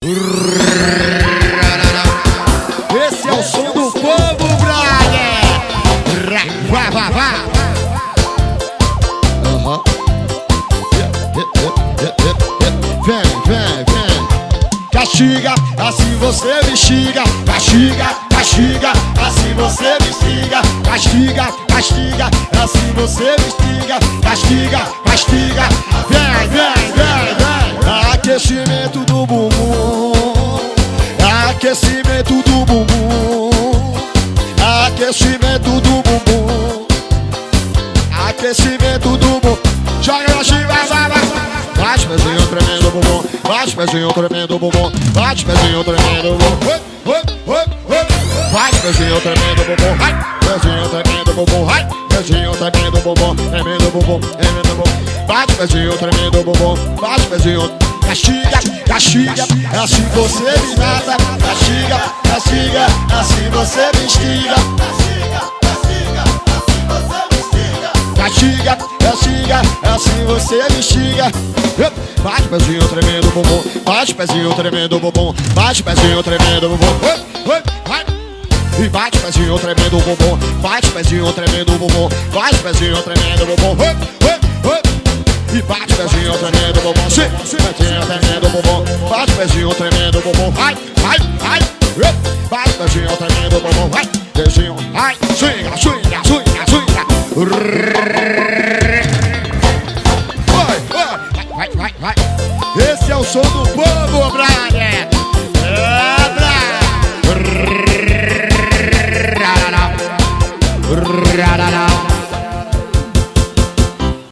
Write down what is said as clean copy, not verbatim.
Esse é o som do povo, brother. Vá, vá, vá. Vem, vem, vem. Castiga, assim você me xinga. Castiga, castiga, assim você me xinga. Castiga, castiga, assim você me xinga. Castiga, castiga. Vem, vem, vem, vem. Aquecimento do bumbum. Aquecimento do bumbum. Aquecimento do bumbum. Aquecimento do bumbum. Joga na chiva, vai, vai. Bate pezinho tremendo bumbum. Bate pezinho tremendo bumbum. Bate pezinho tremendo bumbum. Bate pezinho tremendo bumbum. Pezinho tremendo bumbum. Pezinho tremendo bumbum. Tremendo bumbum. Tremendo bumbum. Bate pezinho tremendo bumbum. Bate pezinho. Castiga, castiga, assim você me mata. Castiga, castiga, assim você me instiga. Castiga, castiga, assim você me instiga. Bate pezinho tremendo bumbum. Bate pezinho tremendo bumbum. Bate pezinho tremendo bumbum. E bate pezinho tremendo bumbum. Bate pezinho tremendo bumbum. Bate pezinho tremendo bumbum. E bate pezinho tremendo bumbum. Pezinho tremendo bumbum. Bate pezinho tremendo bumbum. Vai, vai, vai. Bate pezinho tremendo bumbum. Vai, pezinho, vai. Swinga, swinga, swinga, swinga. Vai, vai, vai, vai. Esse é o som do povo.